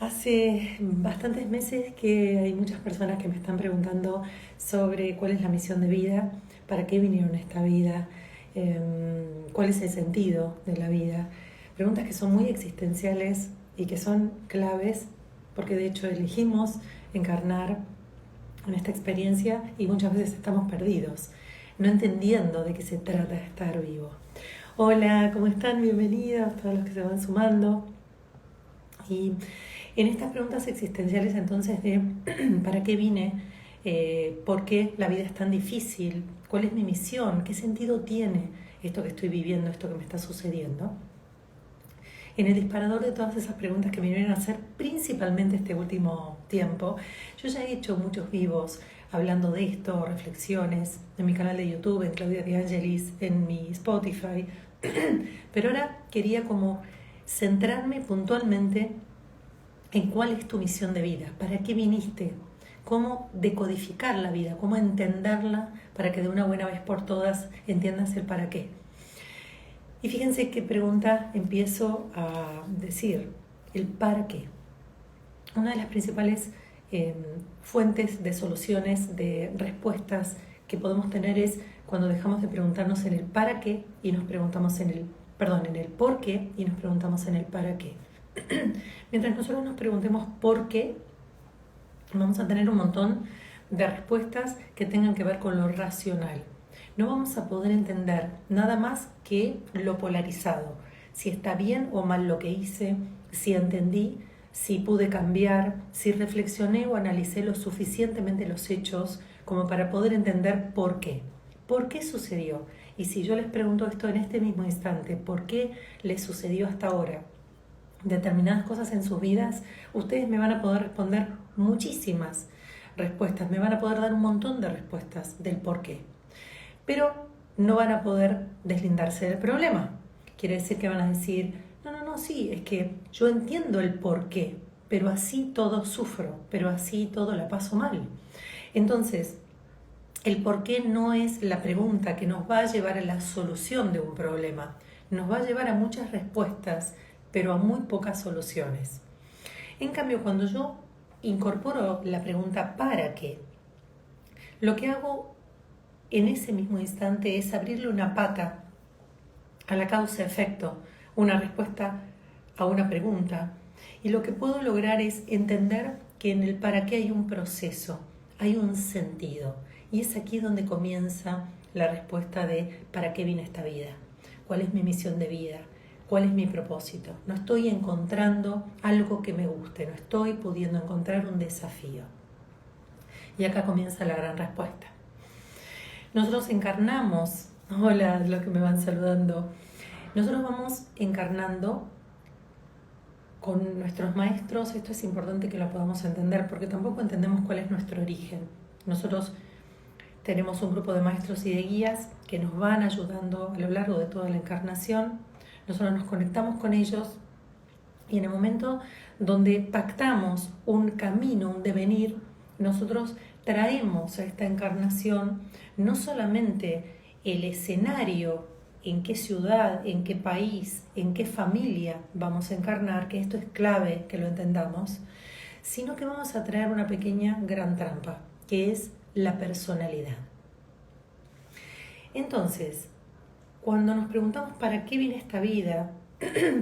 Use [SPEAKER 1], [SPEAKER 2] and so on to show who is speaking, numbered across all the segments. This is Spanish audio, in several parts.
[SPEAKER 1] Hace bastantes meses que hay muchas personas que me están preguntando sobre cuál es la misión de vida, para qué vinieron a esta vida, cuál es el sentido de la vida. Preguntas que son muy existenciales y que son claves porque de hecho elegimos encarnar en esta experiencia y muchas veces estamos perdidos, no entendiendo de qué se trata estar vivo. Hola, ¿cómo están? Bienvenidos todos los que se van sumando. Y en estas preguntas existenciales entonces de ¿para qué vine? ¿Por qué la vida es tan difícil? ¿Cuál es mi misión? ¿Qué sentido tiene esto que estoy viviendo, esto que me está sucediendo? En el disparador de todas esas preguntas que me vienen a hacer principalmente este último tiempo, yo ya he hecho muchos vivos hablando de esto, reflexiones, en mi canal de YouTube, en Claudia De Angelis, en mi Spotify, pero ahora quería como centrarme puntualmente en cuál es tu misión de vida, para qué viniste, cómo decodificar la vida, cómo entenderla para que de una buena vez por todas entiendas el para qué. Y fíjense qué pregunta empiezo a decir, el para qué. Una de las principales fuentes de soluciones, de respuestas que podemos tener es cuando dejamos de preguntarnos en el para qué y nos preguntamos en el por qué y nos preguntamos en el para qué. Mientras nosotros nos preguntemos por qué, vamos a tener un montón de respuestas que tengan que ver con lo racional. No vamos a poder entender nada más que lo polarizado, si está bien o mal lo que hice, si entendí, si pude cambiar, si reflexioné o analicé lo suficientemente los hechos como para poder entender por qué. ¿Por qué sucedió? Y si yo les pregunto esto en este mismo instante, ¿por qué les sucedió hasta ahora determinadas cosas en sus vidas? Ustedes me van a poder responder muchísimas respuestas, me van a poder dar un montón de respuestas del por qué. Pero no van a poder deslindarse del problema. Quiere decir que van a decir, no, sí, es que yo entiendo el por qué, pero así todo sufro, pero así todo la paso mal. Entonces, el por qué no es la pregunta que nos va a llevar a la solución de un problema. Nos va a llevar a muchas respuestas, pero a muy pocas soluciones. En cambio, cuando yo incorporo la pregunta ¿para qué?, lo que hago en ese mismo instante es abrirle una pata a la causa-efecto, una respuesta a una pregunta. Y lo que puedo lograr es entender que en el para qué hay un proceso, hay un sentido. Y es aquí donde comienza la respuesta de ¿para qué vine a esta vida? ¿Cuál es mi misión de vida? ¿Cuál es mi propósito? No estoy encontrando algo que me guste, no estoy pudiendo encontrar un desafío. Y acá comienza la gran respuesta. Nosotros encarnamos, hola, los que me van saludando, nosotros vamos encarnando con nuestros maestros. Esto es importante que lo podamos entender porque tampoco entendemos cuál es nuestro origen. Nosotros tenemos un grupo de maestros y de guías que nos van ayudando a lo largo de toda la encarnación. Nosotros nos conectamos con ellos y en el momento donde pactamos un camino, un devenir, nosotros traemos a esta encarnación no solamente el escenario, en qué ciudad, en qué país, en qué familia vamos a encarnar, que esto es clave que lo entendamos, sino que vamos a traer una pequeña gran trampa, que es la personalidad. Entonces, cuando nos preguntamos ¿para qué viene esta vida?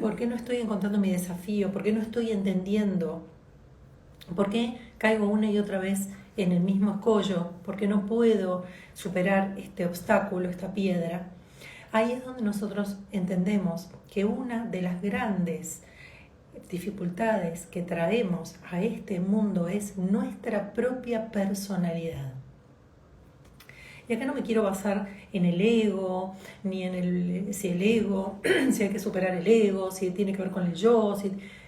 [SPEAKER 1] ¿Por qué no estoy encontrando mi desafío? ¿Por qué no estoy entendiendo? ¿Por qué caigo una y otra vez en el mismo escollo? ¿Por qué no puedo superar este obstáculo, esta piedra? Ahí es donde nosotros entendemos que una de las grandes dificultades que traemos a este mundo es nuestra propia personalidad. Y acá no me quiero basar en el ego, ni en si el ego, si hay que superar el ego, si tiene que ver con el yo,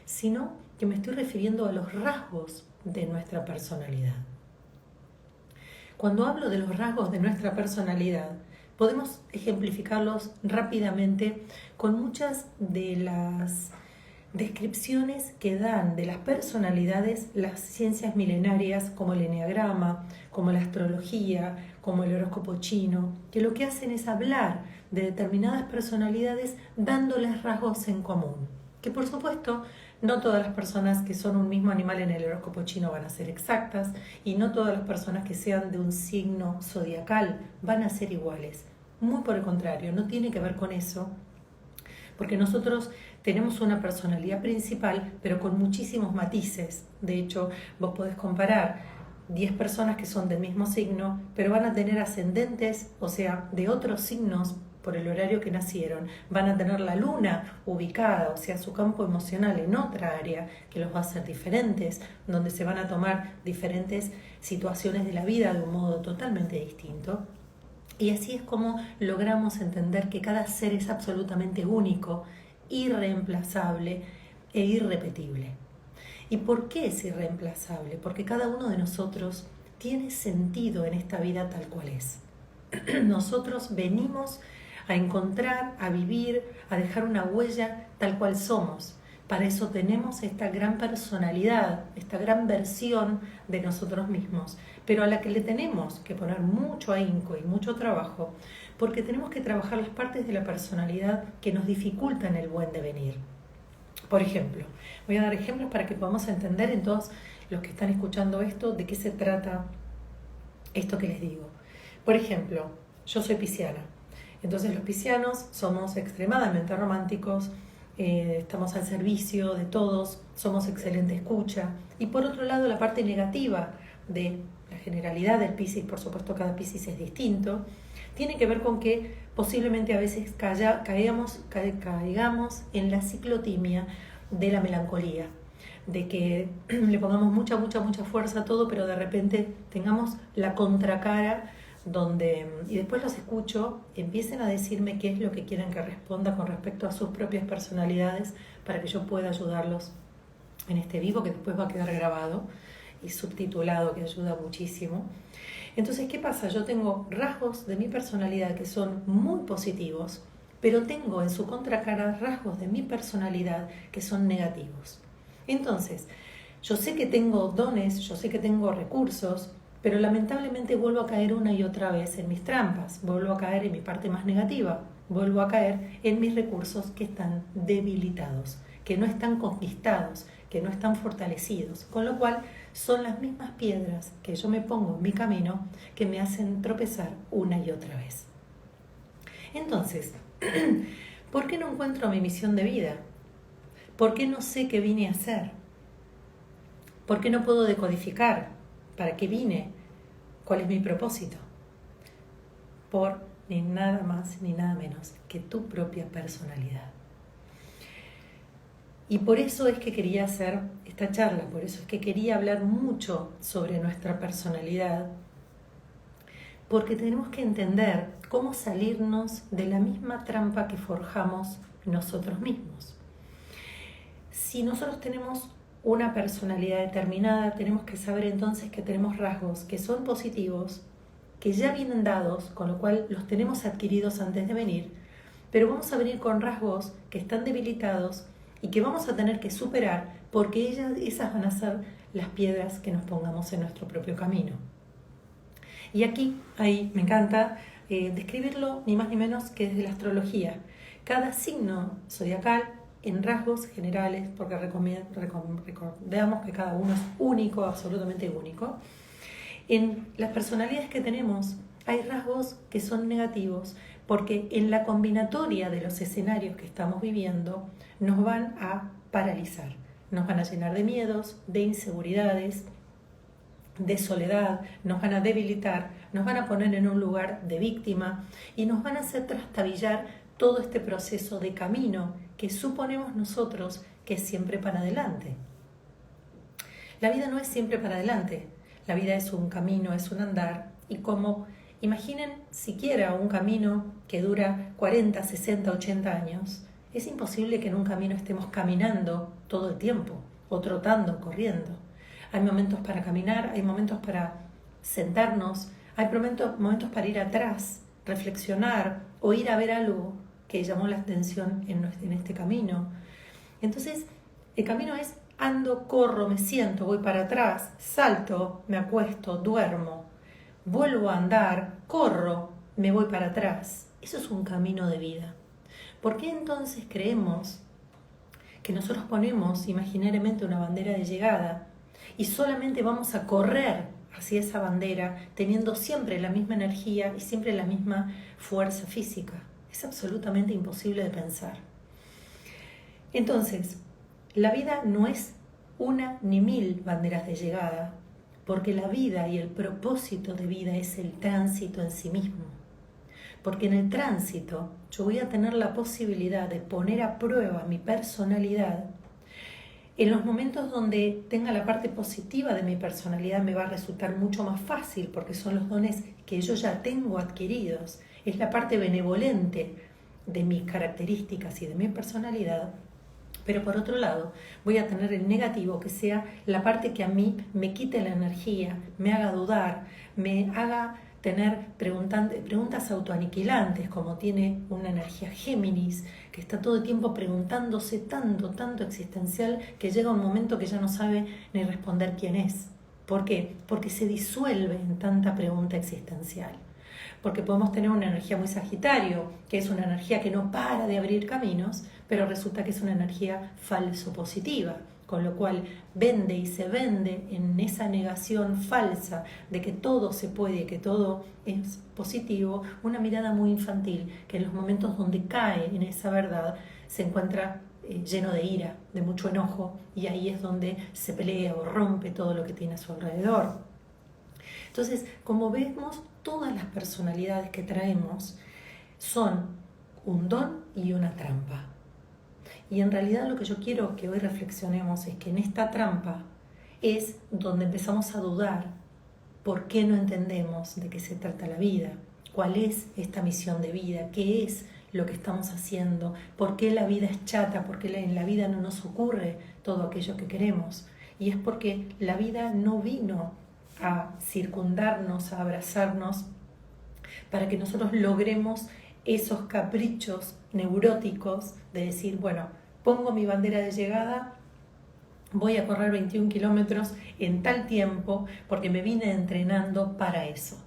[SPEAKER 1] sino que me estoy refiriendo a los rasgos de nuestra personalidad. Cuando hablo de los rasgos de nuestra personalidad, podemos ejemplificarlos rápidamente con muchas de las descripciones que dan de las personalidades las ciencias milenarias como el eneagrama, como la astrología, como el horóscopo chino, que lo que hacen es hablar de determinadas personalidades dándoles rasgos en común, que por supuesto No todas las personas que son un mismo animal en el horóscopo chino van a ser exactas y no todas las personas que sean de un signo zodiacal van a ser iguales. Muy por el contrario, no tiene que ver con eso, porque nosotros tenemos una personalidad principal, pero con muchísimos matices. De hecho, vos podés comparar 10 personas que son del mismo signo, pero van a tener ascendentes, o sea, de otros signos por el horario que nacieron, van a tener la luna ubicada, o sea, su campo emocional en otra área que los va a hacer diferentes, donde se van a tomar diferentes situaciones de la vida de un modo totalmente distinto. Y así es como logramos entender que cada ser es absolutamente único, irreemplazable e irrepetible. ¿Y por qué es irreemplazable? Porque cada uno de nosotros tiene sentido en esta vida tal cual es. Nosotros venimos a encontrar, a vivir, a dejar una huella tal cual somos. Para eso tenemos esta gran personalidad, esta gran versión de nosotros mismos, pero a la que le tenemos que poner mucho ahínco y mucho trabajo, porque tenemos que trabajar las partes de la personalidad que nos dificultan el buen devenir. Por ejemplo, voy a dar ejemplos para que podamos entender en todos los que están escuchando esto de qué se trata esto que les digo. Por ejemplo, yo soy pisciana. Entonces los piscianos somos extremadamente románticos, estamos al servicio de todos, somos excelente escucha. Y por otro lado, la parte negativa de la generalidad del Piscis, por supuesto cada Piscis es distinto, tiene que ver con que posiblemente a veces caigamos en la ciclotimia de la melancolía, de que le pongamos mucha fuerza a todo, pero de repente tengamos la contracara donde, y después los escucho, empiecen a decirme qué es lo que quieren que responda con respecto a sus propias personalidades para que yo pueda ayudarlos en este vivo que después va a quedar grabado y subtitulado, que ayuda muchísimo. Entonces, ¿qué pasa? Yo tengo rasgos de mi personalidad que son muy positivos, pero tengo en su contracara rasgos de mi personalidad que son negativos. Entonces, yo sé que tengo dones, yo sé que tengo recursos, pero lamentablemente vuelvo a caer una y otra vez en mis trampas, vuelvo a caer en mi parte más negativa, vuelvo a caer en mis recursos que están debilitados, que no están conquistados, que no están fortalecidos, con lo cual son las mismas piedras que yo me pongo en mi camino que me hacen tropezar una y otra vez. Entonces, ¿por qué no encuentro mi misión de vida? ¿Por qué no sé qué vine a hacer? ¿Por qué no puedo decodificar para qué vine? ¿Cuál es mi propósito? Por ni nada más ni nada menos que tu propia personalidad. Y por eso es que quería hacer esta charla, por eso es que quería hablar mucho sobre nuestra personalidad, porque tenemos que entender cómo salirnos de la misma trampa que forjamos nosotros mismos. Si nosotros tenemos una personalidad determinada, tenemos que saber entonces que tenemos rasgos que son positivos, que ya vienen dados, con lo cual los tenemos adquiridos antes de venir, pero vamos a venir con rasgos que están debilitados y que vamos a tener que superar porque esas van a ser las piedras que nos pongamos en nuestro propio camino. Y aquí, ahí, me encanta describirlo ni más ni menos que desde la astrología. Cada signo zodiacal en rasgos generales, porque recordemos que cada uno es único, absolutamente único. En las personalidades que tenemos hay rasgos que son negativos, porque en la combinatoria de los escenarios que estamos viviendo nos van a paralizar, nos van a llenar de miedos, de inseguridades, de soledad, nos van a debilitar, nos van a poner en un lugar de víctima y nos van a hacer trastabillar todo este proceso de camino que suponemos nosotros que es siempre para adelante. La vida no es siempre para adelante, la vida es un camino, es un andar, y como imaginen siquiera un camino que dura 40, 60, 80 años, es imposible que en un camino estemos caminando todo el tiempo, o trotando, corriendo. Hay momentos para caminar, hay momentos para sentarnos, hay momentos para ir atrás, reflexionar o ir a ver algo que llamó la atención en este camino. Entonces, el camino es ando, corro, me siento, voy para atrás, salto, me acuesto, duermo, vuelvo a andar, corro, me voy para atrás. Eso es un camino de vida. ¿Por qué entonces creemos que nosotros ponemos imaginariamente una bandera de llegada y solamente vamos a correr hacia esa bandera teniendo siempre la misma energía y siempre la misma fuerza física. Es absolutamente imposible de pensar. Entonces, la vida no es una ni mil banderas de llegada, porque la vida y el propósito de vida es el tránsito en sí mismo. Porque en el tránsito yo voy a tener la posibilidad de poner a prueba mi personalidad. En los momentos donde tenga la parte positiva de mi personalidad me va a resultar mucho más fácil porque son los dones que yo ya tengo adquiridos. Es la parte benevolente de mis características y de mi personalidad. Pero por otro lado, voy a tener el negativo, que sea la parte que a mí me quite la energía, me haga dudar, me haga tener preguntas autoaniquilantes, como tiene una energía Géminis, que está todo el tiempo preguntándose tanto existencial, que llega un momento que ya no sabe ni responder quién es. ¿Por qué? Porque se disuelve en tanta pregunta existencial. Porque podemos tener una energía muy Sagitario, que es una energía que no para de abrir caminos, pero resulta que es una energía falso positiva, con lo cual vende y se vende en esa negación falsa de que todo se puede, que todo es positivo, una mirada muy infantil, que en los momentos donde cae en esa verdad se encuentra lleno de ira, de mucho enojo, y ahí es donde se pelea o rompe todo lo que tiene a su alrededor. Entonces, como vemos, todas las personalidades que traemos son un don y una trampa. Y en realidad lo que yo quiero que hoy reflexionemos es que en esta trampa es donde empezamos a dudar por qué no entendemos de qué se trata la vida, cuál es esta misión de vida, qué es lo que estamos haciendo, por qué la vida es chata, por qué en la vida no nos ocurre todo aquello que queremos. Y es porque la vida no vino a circundarnos, a abrazarnos, para que nosotros logremos esos caprichos neuróticos de decir, bueno, pongo mi bandera de llegada, voy a correr 21 kilómetros en tal tiempo porque me vine entrenando para eso.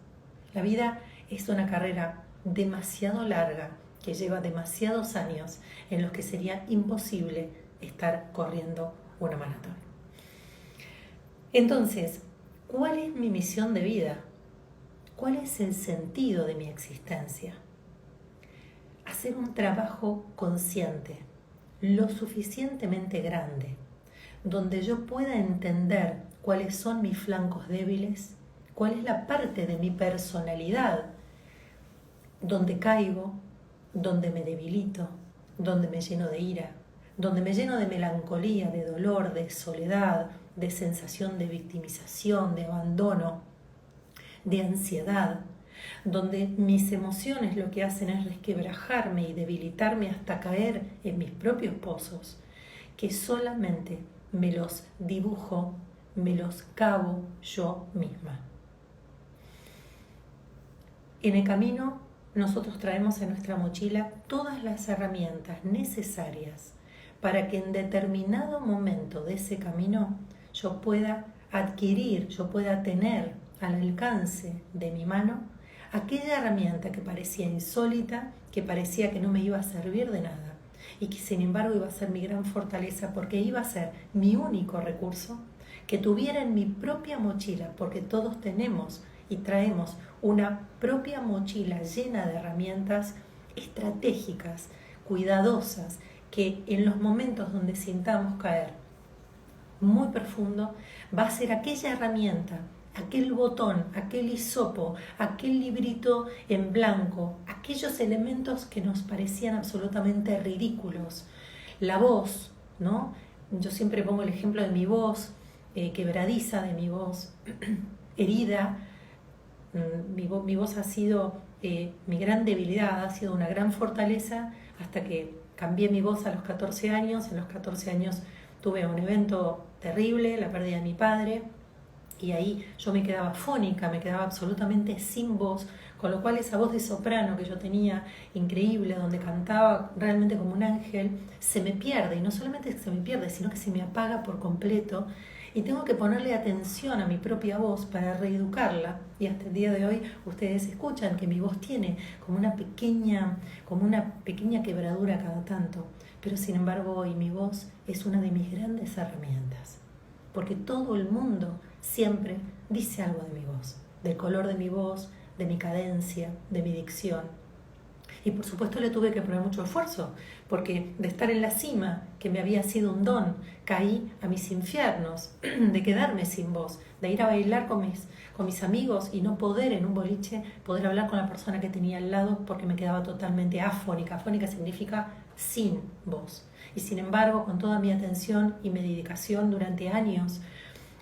[SPEAKER 1] La vida es una carrera demasiado larga que lleva demasiados años en los que sería imposible estar corriendo una maratón. Entonces, ¿cuál es mi misión de vida? ¿Cuál es el sentido de mi existencia? Hacer un trabajo consciente, lo suficientemente grande, donde yo pueda entender cuáles son mis flancos débiles, cuál es la parte de mi personalidad donde caigo, donde me debilito, donde me lleno de ira, donde me lleno de melancolía, de dolor, de soledad, de sensación de victimización, de abandono, de ansiedad, donde mis emociones lo que hacen es resquebrajarme y debilitarme hasta caer en mis propios pozos, que solamente me los dibujo, me los cavo yo misma. En el camino nosotros traemos en nuestra mochila todas las herramientas necesarias para que en determinado momento de ese camino yo pueda adquirir, yo pueda tener al alcance de mi mano aquella herramienta que parecía insólita, que parecía que no me iba a servir de nada y que sin embargo iba a ser mi gran fortaleza porque iba a ser mi único recurso que tuviera en mi propia mochila, porque todos tenemos y traemos una propia mochila llena de herramientas estratégicas, cuidadosas, que en los momentos donde sintamos caer muy profundo, va a ser aquella herramienta, aquel botón, aquel hisopo, aquel librito en blanco, aquellos elementos que nos parecían absolutamente ridículos. La voz, ¿no? Yo siempre pongo el ejemplo de mi voz, quebradiza, de mi voz herida. Mi voz ha sido mi gran debilidad, ha sido una gran fortaleza hasta que cambié mi voz a los 14 años. En los 14 años tuve un evento terrible, la pérdida de mi padre, y ahí yo me quedaba fónica, me quedaba absolutamente sin voz, con lo cual esa voz de soprano que yo tenía increíble, donde cantaba realmente como un ángel, se me pierde, y no solamente se me pierde, sino que se me apaga por completo, y tengo que ponerle atención a mi propia voz para reeducarla, y hasta el día de hoy ustedes escuchan que mi voz tiene como una pequeña quebradura cada tanto, pero sin embargo hoy mi voz es una de mis grandes herramientas, porque todo el mundo siempre dice algo de mi voz, del color de mi voz, de mi cadencia, de mi dicción. Y por supuesto le tuve que poner mucho esfuerzo, porque de estar en la cima, que me había sido un don, caí a mis infiernos, de quedarme sin voz, de ir a bailar con mis amigos y no poder en un boliche, poder hablar con la persona que tenía al lado porque me quedaba totalmente afónica. Afónica significa sin voz. Y sin embargo, con toda mi atención y mi dedicación durante años,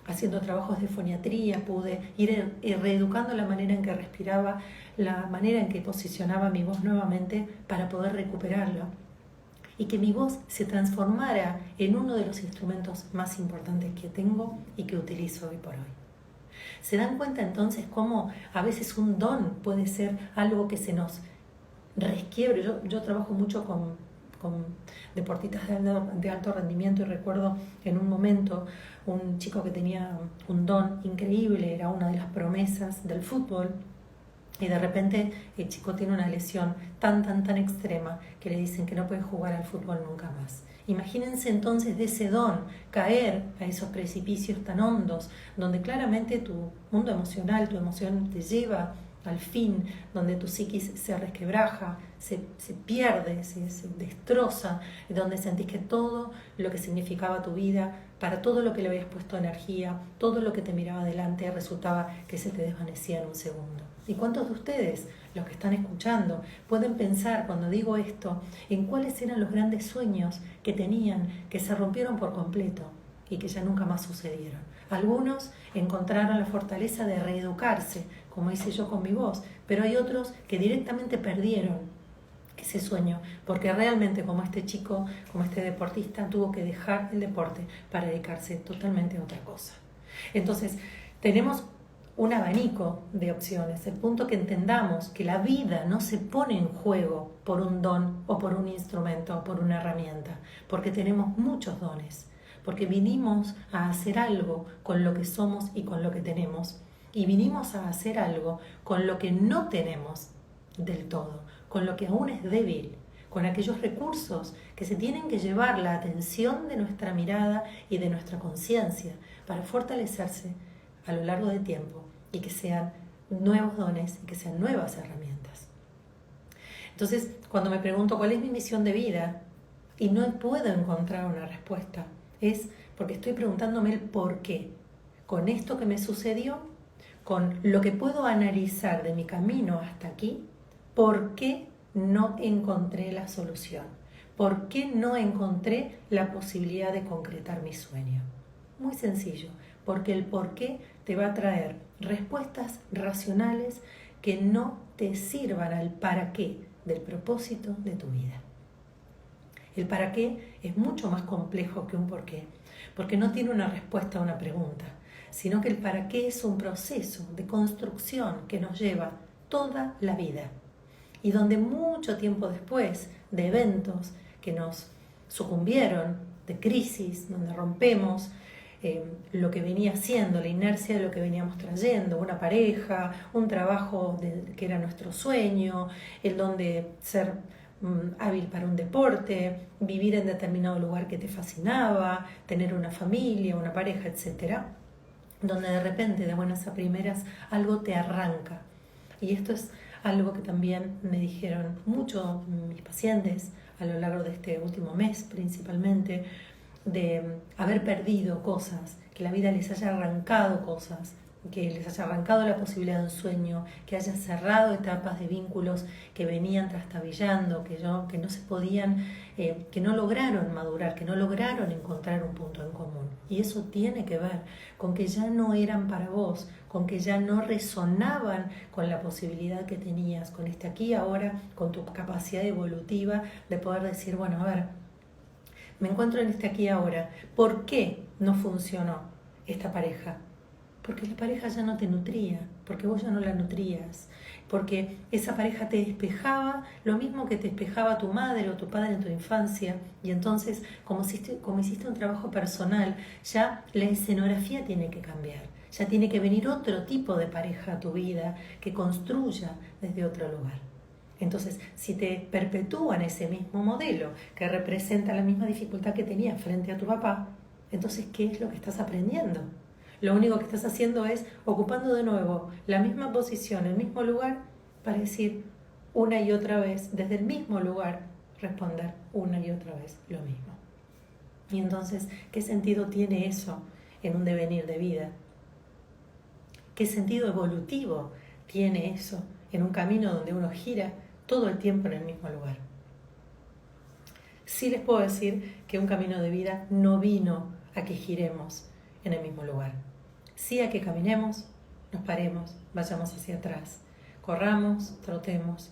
[SPEAKER 1] haciendo trabajos de foniatría, pude ir reeducando la manera en que respiraba, la manera en que posicionaba mi voz nuevamente para poder recuperarla y que mi voz se transformara en uno de los instrumentos más importantes que tengo y que utilizo hoy por hoy. ¿Se dan cuenta entonces cómo a veces un don puede ser algo que se nos resquiebre? Yo trabajo mucho con deportistas de alto rendimiento y recuerdo en un momento un chico que tenía un don increíble, era una de las promesas del fútbol, y de repente el chico tiene una lesión tan extrema que le dicen que no puede jugar al fútbol nunca más. Imagínense entonces de ese don caer a esos precipicios tan hondos, donde claramente tu mundo emocional, tu emoción te lleva al fin, donde tu psiquis se resquebraja, se pierde, se destroza, donde sentís que todo lo que significaba tu vida, para todo lo que le habías puesto energía, todo lo que te miraba adelante, resultaba que se te desvanecía en un segundo. ¿Y cuántos de ustedes, los que están escuchando, pueden pensar cuando digo esto, en cuáles eran los grandes sueños que tenían, que se rompieron por completo y que ya nunca más sucedieron? Algunos encontraron la fortaleza de reeducarse, como hice yo con mi voz, pero hay otros que directamente perdieron ese sueño, porque realmente como este chico, como este deportista, tuvo que dejar el deporte para dedicarse totalmente a otra cosa. Entonces, tenemos un abanico de opciones, el punto que entendamos que la vida no se pone en juego por un don o por un instrumento o por una herramienta, porque tenemos muchos dones, porque vinimos a hacer algo con lo que somos y con lo que tenemos, y vinimos a hacer algo con lo que no tenemos del todo, con lo que aún es débil, con aquellos recursos que se tienen que llevar la atención de nuestra mirada y de nuestra conciencia para fortalecerse a lo largo del tiempo y que sean nuevos dones y que sean nuevas herramientas. Entonces, cuando me pregunto cuál es mi misión de vida y no puedo encontrar una respuesta, es porque estoy preguntándome el por qué. Con esto que me sucedió, con lo que puedo analizar de mi camino hasta aquí, ¿por qué no encontré la solución? ¿Por qué no encontré la posibilidad de concretar mi sueño? Muy sencillo, porque el por qué te va a traer respuestas racionales que no te sirvan al para qué del propósito de tu vida. El para qué es mucho más complejo que un por qué, porque no tiene una respuesta a una pregunta, sino que el para qué es un proceso de construcción que nos lleva toda la vida y donde mucho tiempo después de eventos que nos sucumbieron, de crisis, donde rompemos lo que venía siendo, la inercia de lo que veníamos trayendo, una pareja, un trabajo que era nuestro sueño, el donde ser hábil para un deporte, vivir en determinado lugar que te fascinaba, tener una familia, una pareja, etc., donde de repente, de buenas a primeras, algo te arranca. Y esto es algo que también me dijeron mucho mis pacientes a lo largo de este último mes principalmente, de haber perdido cosas, que la vida les haya arrancado cosas, que les haya arrancado la posibilidad de un sueño, que haya cerrado etapas de vínculos que venían trastabillando, que no se podían, que no lograron madurar, que no lograron encontrar un punto en común. Y eso tiene que ver con que ya no eran para vos, con que ya no resonaban con la posibilidad que tenías, con este aquí y ahora, con tu capacidad evolutiva de poder decir, bueno, a ver, me encuentro en este aquí y ahora. ¿Por qué no funcionó esta pareja? Porque la pareja ya no te nutría, porque vos ya no la nutrías, porque esa pareja te despejaba lo mismo que te despejaba tu madre o tu padre en tu infancia, y entonces, como hiciste un trabajo personal, ya la escenografía tiene que cambiar, ya tiene que venir otro tipo de pareja a tu vida que construya desde otro lugar. Entonces, si te perpetúan ese mismo modelo que representa la misma dificultad que tenías frente a tu papá, entonces, ¿qué es lo que estás aprendiendo? Lo único que estás haciendo es ocupando de nuevo la misma posición, el mismo lugar, para decir una y otra vez, desde el mismo lugar, responder una y otra vez lo mismo. Y entonces, ¿qué sentido tiene eso en un devenir de vida? ¿Qué sentido evolutivo tiene eso en un camino donde uno gira todo el tiempo en el mismo lugar? Sí les puedo decir que un camino de vida no vino a que giremos en el mismo lugar. Sí a que caminemos, nos paremos, vayamos hacia atrás, corramos, trotemos,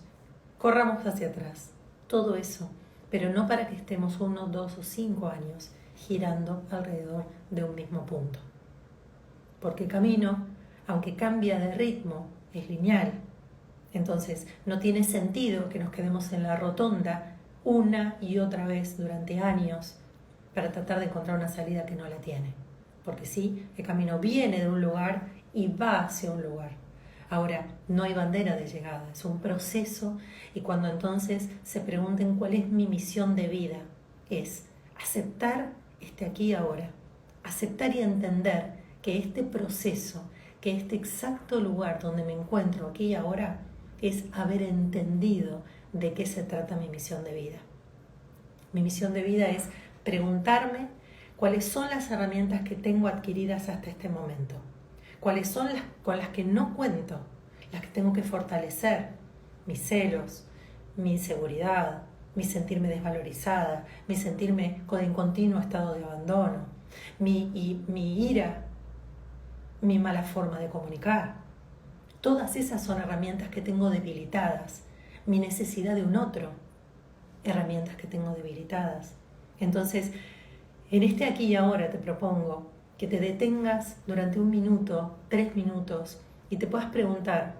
[SPEAKER 1] corramos hacia atrás. Todo eso, pero no para que estemos 1, 2 o 5 años girando alrededor de un mismo punto. Porque el camino, aunque cambia de ritmo, es lineal. Entonces, no tiene sentido que nos quedemos en la rotonda una y otra vez durante años para tratar de encontrar una salida que no la tiene. Porque sí, el camino viene de un lugar y va hacia un lugar. Ahora, no hay bandera de llegada, es un proceso, y cuando entonces se pregunten cuál es mi misión de vida, es aceptar este aquí y ahora, aceptar y entender que este proceso, que este exacto lugar donde me encuentro aquí y ahora, es haber entendido de qué se trata mi misión de vida. Mi misión de vida es preguntarme cuáles son las herramientas que tengo adquiridas hasta este momento, cuáles son las con las que no cuento, las que tengo que fortalecer, mis celos, mi inseguridad, mi sentirme desvalorizada, mi sentirme en continuo estado de abandono, mi ira, mi mala forma de comunicar. Todas esas son herramientas que tengo debilitadas, mi necesidad de un otro, herramientas que tengo debilitadas. Entonces, en este aquí y ahora te propongo que te detengas durante 1 minuto, 3 minutos y te puedas preguntar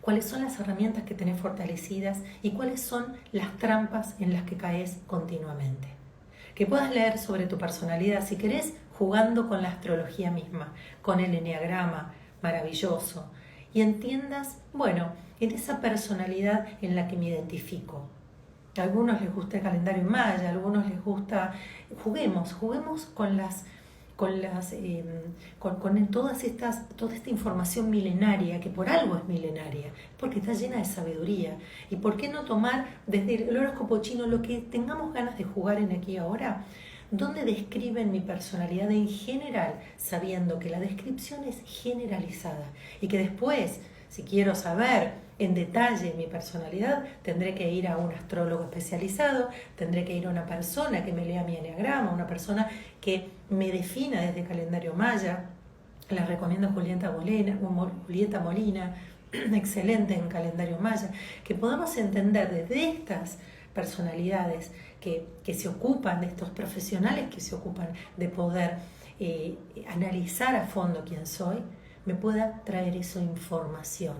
[SPEAKER 1] cuáles son las herramientas que tenés fortalecidas y cuáles son las trampas en las que caes continuamente. Que puedas leer sobre tu personalidad, si querés, jugando con la astrología misma, con el eneagrama maravilloso, y entiendas, bueno, en esa personalidad en la que me identifico. A algunos les gusta el calendario maya, a algunos les gusta... Juguemos con toda esta información milenaria, que por algo es milenaria, porque está llena de sabiduría. ¿Y por qué no tomar desde el horóscopo chino lo que tengamos ganas de jugar en aquí y ahora? Donde describen mi personalidad en general, sabiendo que la descripción es generalizada y que después, si quiero saber en detalle mi personalidad, tendré que ir a un astrólogo especializado, tendré que ir a una persona que me lea mi eneagrama, una persona que me defina desde el calendario maya. Les recomiendo a Julieta Molina, excelente en calendario maya, que podamos entender desde estas personalidades que se ocupan, de estos profesionales que se ocupan de poder analizar a fondo quién soy, me pueda traer esa información.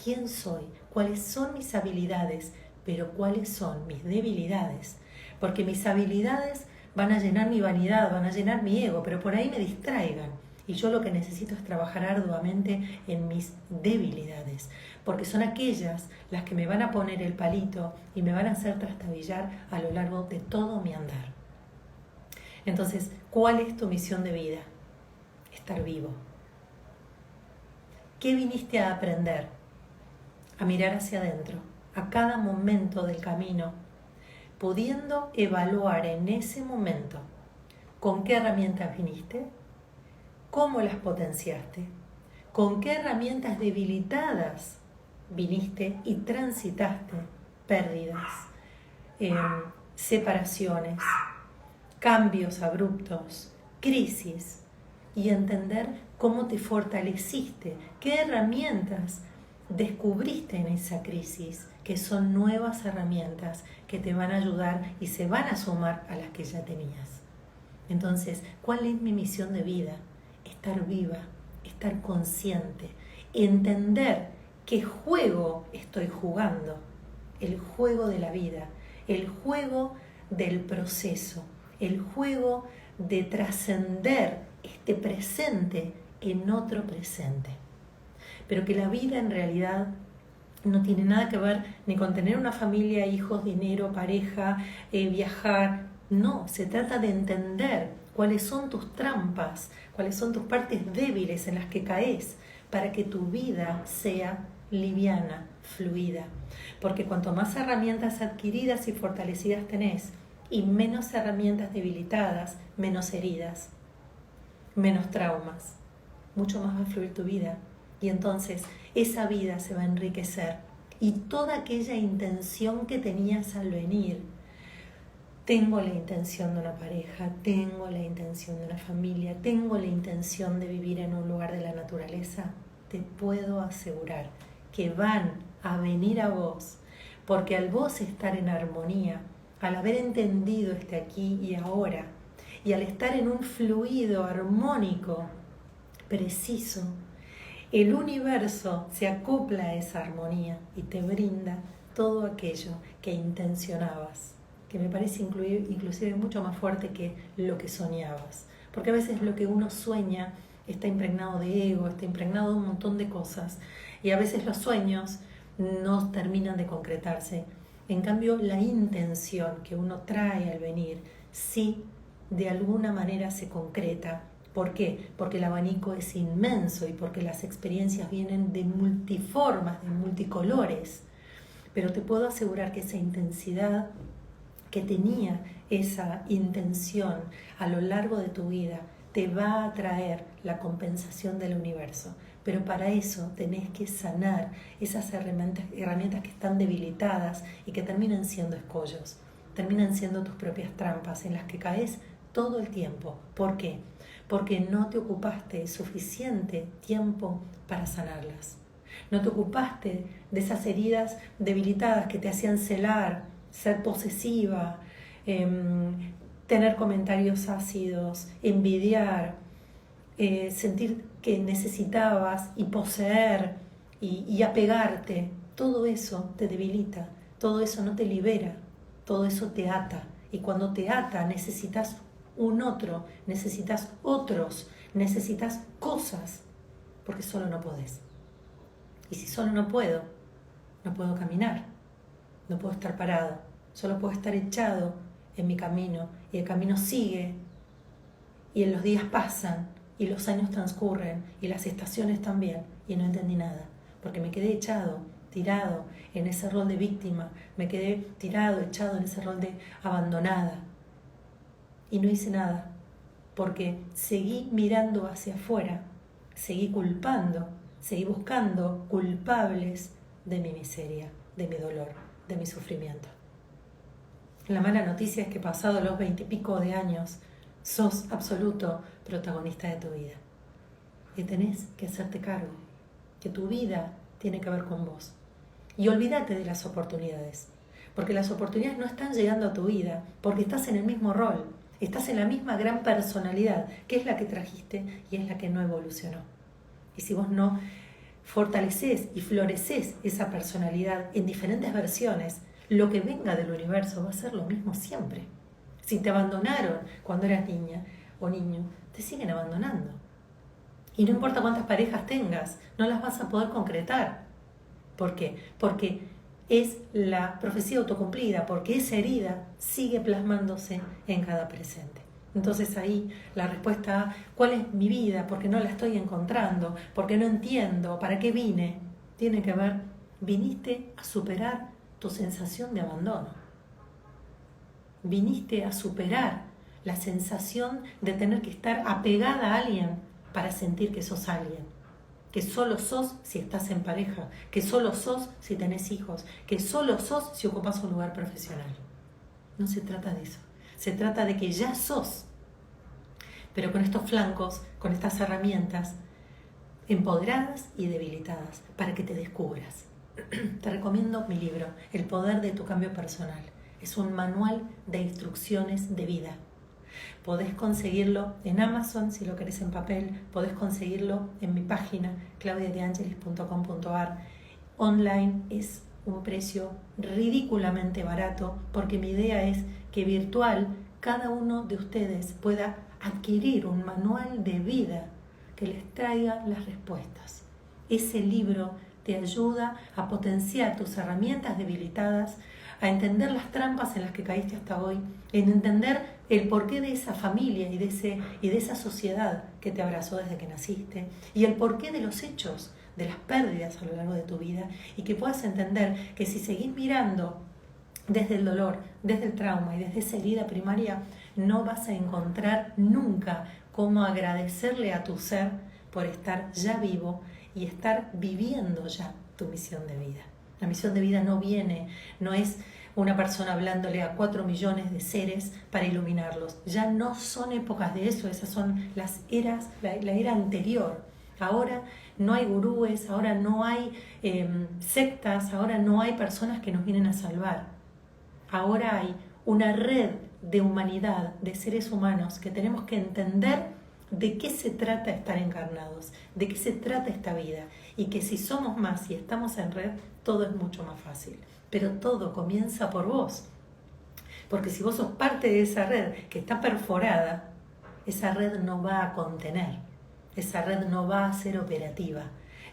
[SPEAKER 1] ¿Quién soy? ¿Cuáles son mis habilidades? Pero ¿cuáles son mis debilidades? Porque mis habilidades van a llenar mi vanidad, van a llenar mi ego, pero por ahí me distraigan. Y yo lo que necesito es trabajar arduamente en mis debilidades, porque son aquellas las que me van a poner el palito y me van a hacer trastabillar a lo largo de todo mi andar. Entonces, ¿cuál es tu misión de vida? Estar vivo. ¿Qué viniste a aprender? A mirar hacia adentro, a cada momento del camino, pudiendo evaluar en ese momento con qué herramientas viniste, cómo las potenciaste, con qué herramientas debilitadas viniste y transitaste pérdidas, separaciones, cambios abruptos, crisis, y entender cómo te fortaleciste, qué herramientas descubriste en esa crisis, que son nuevas herramientas que te van a ayudar y se van a sumar a las que ya tenías. Entonces, ¿cuál es mi misión de vida? Estar viva, estar consciente, entender qué juego estoy jugando, el juego de la vida, el juego del proceso, el juego de trascender este presente en otro presente. Pero que la vida en realidad No tiene nada que ver ni con tener una familia, hijos, dinero, pareja, viajar. No, se trata de entender cuáles son tus trampas, cuáles son tus partes débiles en las que caes, para que tu vida sea liviana, fluida. Porque cuanto más herramientas adquiridas y fortalecidas tenés, y menos herramientas debilitadas, menos heridas, menos traumas, mucho más va a fluir tu vida. Y entonces esa vida se va a enriquecer. Y toda aquella intención que tenías al venir, tengo la intención de una pareja, tengo la intención de una familia, tengo la intención de vivir en un lugar de la naturaleza, te puedo asegurar que van a venir a vos, porque al vos estar en armonía, al haber entendido este aquí y ahora, y al estar en un fluido armónico preciso, el universo se acopla a esa armonía y te brinda todo aquello que intencionabas, que me parece inclusive mucho más fuerte que lo que soñabas. Porque a veces lo que uno sueña está impregnado de ego, está impregnado de un montón de cosas, y a veces los sueños no terminan de concretarse. En cambio, la intención que uno trae al venir, sí, de alguna manera se concreta. ¿Por qué? Porque el abanico es inmenso y porque las experiencias vienen de multiformas, de multicolores. Pero te puedo asegurar que esa intensidad que tenía esa intención a lo largo de tu vida te va a traer la compensación del universo. Pero para eso tenés que sanar esas herramientas que están debilitadas y que terminan siendo escollos, terminan siendo tus propias trampas en las que caes todo el tiempo. ¿Por qué? Porque no te ocupaste suficiente tiempo para sanarlas. No te ocupaste de esas heridas debilitadas que te hacían celar, ser posesiva, tener comentarios ácidos, envidiar, sentir que necesitabas y poseer y apegarte. Todo eso te debilita, todo eso no te libera, todo eso te ata. Y cuando te ata necesitas un otro, necesitas otros, necesitas cosas, porque solo no podés. Y si solo no puedo caminar, no puedo estar parado, solo puedo estar echado en mi camino, y el camino sigue, y los días pasan, y los años transcurren, y las estaciones también, y no entendí nada, porque me quedé echado, tirado en ese rol de víctima, me quedé tirado, echado en ese rol de abandonada, y no hice nada, porque seguí mirando hacia afuera, seguí culpando, seguí buscando culpables de mi miseria, de mi dolor, de mi sufrimiento. La mala noticia es que pasado los 20 y pico de años, sos absoluto protagonista de tu vida. Y tenés que hacerte cargo, que tu vida tiene que ver con vos. Y olvídate de las oportunidades, porque las oportunidades no están llegando a tu vida, porque estás en el mismo rol, estás en la misma gran personalidad, que es la que trajiste y es la que no evolucionó. Y si vos no fortaleces y floreces esa personalidad en diferentes versiones, lo que venga del universo va a ser lo mismo siempre. Si te abandonaron cuando eras niña o niño, te siguen abandonando. Y no importa cuántas parejas tengas, no las vas a poder concretar. ¿Por qué? Porque es la profecía autocumplida, porque esa herida sigue plasmándose en cada presente. Entonces ahí la respuesta a ¿cuál es mi vida? Porque no la estoy encontrando, porque no entiendo, ¿para qué vine? Tiene que ver, viniste a superar tu sensación de abandono. Viniste a superar la sensación de tener que estar apegada a alguien para sentir que sos alguien. Que solo sos si estás en pareja, que solo sos si tenés hijos, que solo sos si ocupas un lugar profesional. No se trata de eso. Se trata de que ya sos, pero con estos flancos, con estas herramientas empoderadas y debilitadas, para que te descubras. Te recomiendo mi libro, El poder de tu cambio personal. Es un manual de instrucciones de vida. Podés conseguirlo en Amazon si lo querés en papel, podés conseguirlo en mi página claudiadeangelis.com.ar. Online es un precio ridículamente barato, porque mi idea es que virtual cada uno de ustedes pueda adquirir un manual de vida que les traiga las respuestas. Ese libro te ayuda a potenciar tus herramientas debilitadas, a entender las trampas en las que caíste hasta hoy, en entender el porqué de esa familia y de esa sociedad que te abrazó desde que naciste, y el porqué de los hechos, de las pérdidas a lo largo de tu vida, y que puedas entender que si seguís mirando desde el dolor, desde el trauma y desde esa herida primaria, no vas a encontrar nunca cómo agradecerle a tu ser por estar ya vivo y estar viviendo ya tu misión de vida. La misión de vida no es una persona hablándole a 4 millones de seres para iluminarlos. Ya no son épocas de eso, esas son las eras, la era anterior. Ahora no hay gurúes, ahora no hay sectas, ahora no hay personas que nos vienen a salvar. Ahora hay una red de humanidad, de seres humanos, que tenemos que entender de qué se trata estar encarnados, de qué se trata esta vida, y que si somos más y estamos en red, todo es mucho más fácil. Pero todo comienza por vos, porque si vos sos parte de esa red que está perforada, esa red no va a contener, esa red no va a ser operativa.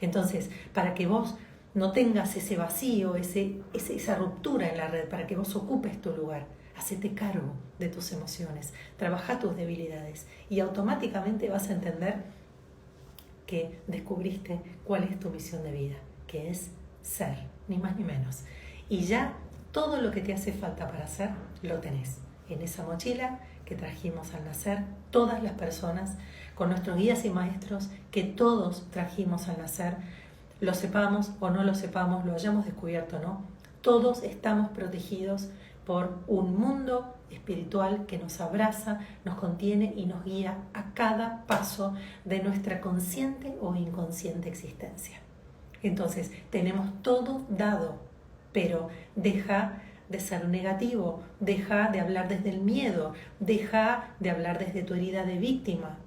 [SPEAKER 1] Entonces, para que vos no tengas ese vacío, esa ruptura en la red, para que vos ocupes tu lugar, hacete cargo de tus emociones, trabaja tus debilidades y automáticamente vas a entender que descubriste cuál es tu misión de vida, que es ser, ni más ni menos. Y ya todo lo que te hace falta para ser, lo tenés en esa mochila que trajimos al nacer, todas las personas, con nuestros guías y maestros que todos trajimos al nacer, lo sepamos o no lo sepamos, lo hayamos descubierto o no, todos estamos protegidos por un mundo espiritual que nos abraza, nos contiene y nos guía a cada paso de nuestra consciente o inconsciente existencia. Entonces, tenemos todo dado, pero deja de ser negativo, deja de hablar desde el miedo, deja de hablar desde tu herida de víctima.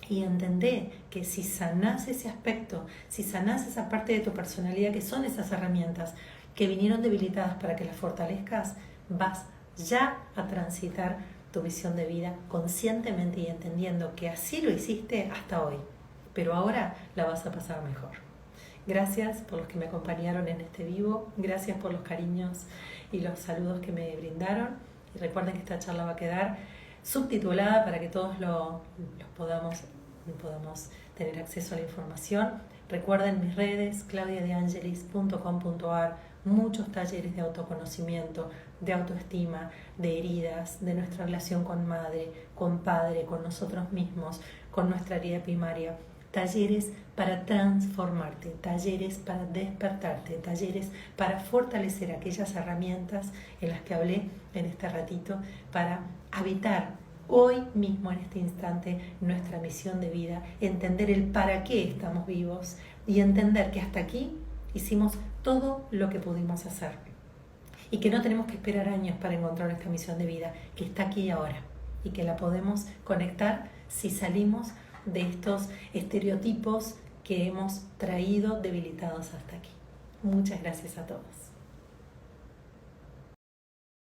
[SPEAKER 1] Y entendé que si sanás ese aspecto, si sanás esa parte de tu personalidad, que son esas herramientas que vinieron debilitadas para que las fortalezcas, vas ya a transitar tu misión de vida conscientemente y entendiendo que así lo hiciste hasta hoy, pero ahora la vas a pasar mejor. Gracias por los que me acompañaron en este vivo, gracias por los cariños y los saludos que me brindaron. Y recuerden que esta charla va a quedar subtitulada para que todos podamos tener acceso a la información. Recuerden mis redes, claudiadeangelis.com.ar, muchos talleres de autoconocimiento, de autoestima, de heridas, de nuestra relación con madre, con padre, con nosotros mismos, con nuestra herida primaria. Talleres para transformarte, talleres para despertarte, talleres para fortalecer aquellas herramientas en las que hablé en este ratito, para habitar hoy mismo, en este instante, nuestra misión de vida, entender el para qué estamos vivos y entender que hasta aquí hicimos todo lo que pudimos hacer y que no tenemos que esperar años para encontrar nuestra misión de vida, que está aquí y ahora y que la podemos conectar si salimos de estos estereotipos que hemos traído debilitados hasta aquí. Muchas gracias a todos.